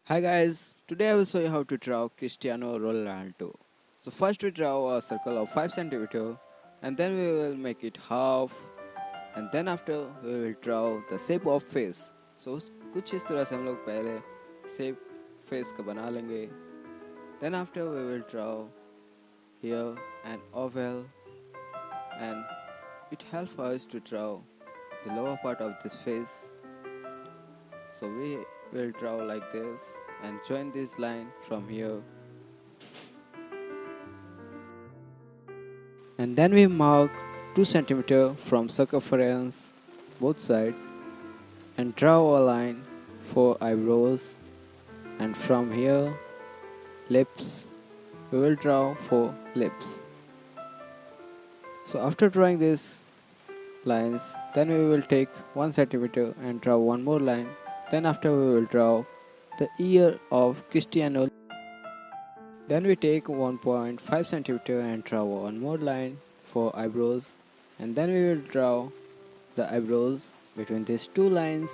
Hi guys, today I will show you how to draw Cristiano Ronaldo. So first we draw a circle of 5 centimeter, and then we will make it half, and then after we will draw the shape of face. So कुछ इस तरह से हम लोग पहले shape face का बना लेंगे. Then after we will draw here an oval, and it helps us to draw the lower part of this face. So we will draw like this and join this line from here, and then we mark 2 centimeter from circumference both sides and draw a line for eyebrows, and from here lips we will draw for lips. So after drawing these lines, then we will take 1 centimeter and draw one more line. Then after we will draw the ear of Cristiano. Then we take 1.5 centimeter and draw one more line for eyebrows, and then we will draw the eyebrows between these two lines.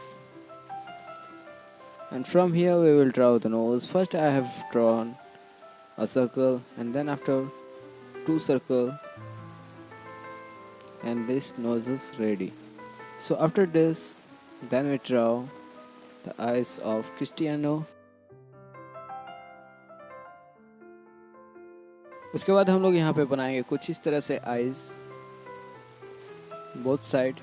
And from here we will draw the nose. First I have drawn a circle, and then after two circle, and this nose is ready. So after this, then we draw the eyes of Cristiano. उसके बाद हम लोग यहाँ पे बनाएंगे कुछ इस तरह से eyes both side.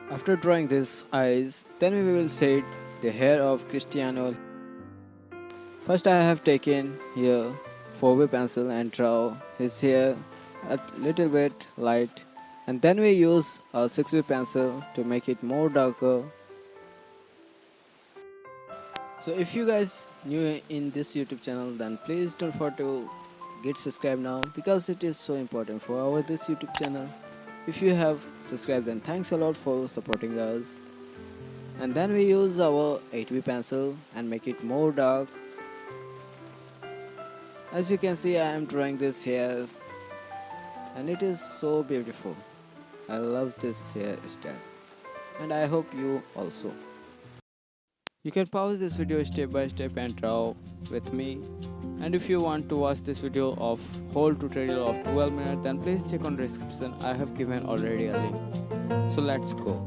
After drawing these eyes, then we will shade the hair of Cristiano. First I have taken here 4B pencil and draw his hair a little bit light, and then we use a 6B pencil to make it more darker. So if you guys new in this YouTube channel, then please don't forget to get subscribed now, because it is so important for our this YouTube channel. If you have subscribed, then thanks a lot for supporting us. And then we use our 8B pencil and make it more dark. As you can see, I am drawing this hairs, and it is so beautiful. I love this hairstyle, and I hope you also. You can pause this video step by step and draw with me. And if you want to watch this video of whole tutorial of 12 minutes, then please check on description. I have given already a link. So let's go.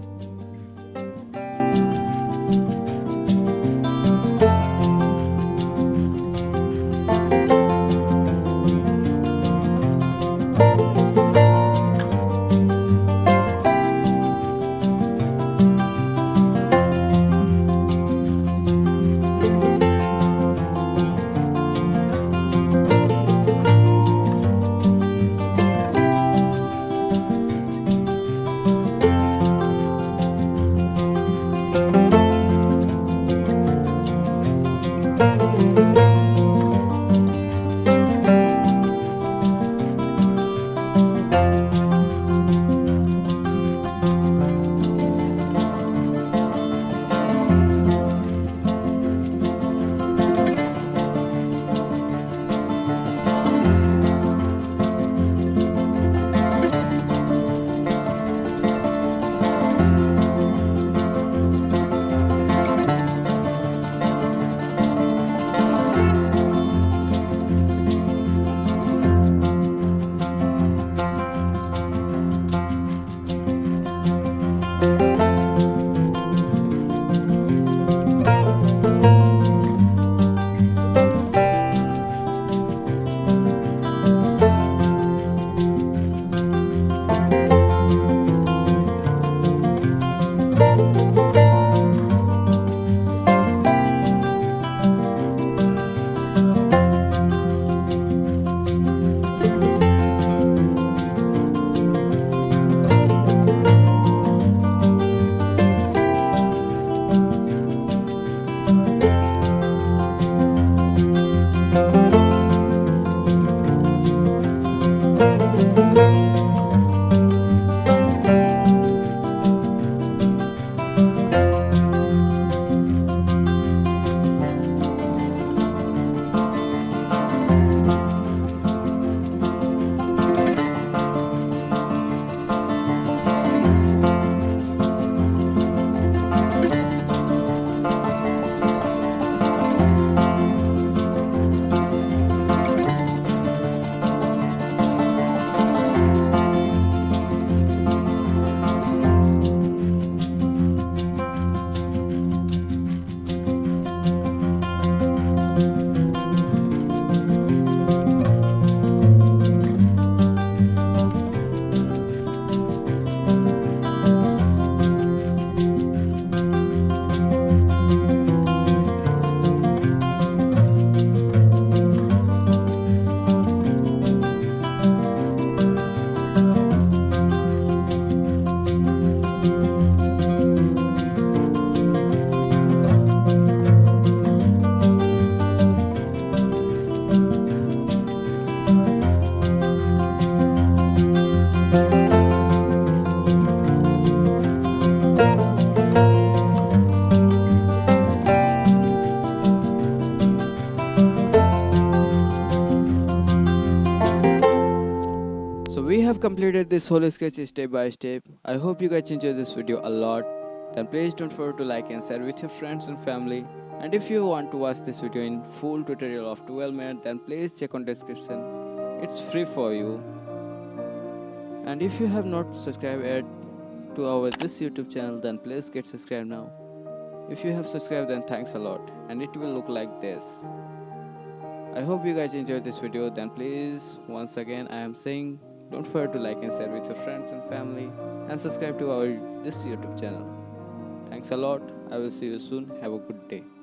completed this whole sketch step by step. I hope you guys enjoyed this video a lot. Then please don't forget to like and share with your friends and family. And if you want to watch this video in full tutorial of 12 minutes, then please check on description. It's free for you. And if you have not subscribed yet to our this YouTube channel, then please get subscribed now. If you have subscribed, then thanks a lot, and it will look like this. I hope you guys enjoyed this video. Then please, once again I am saying, don't forget to like and share with your friends and family, and subscribe to our this YouTube channel. Thanks a lot. I will see you soon. Have a good day.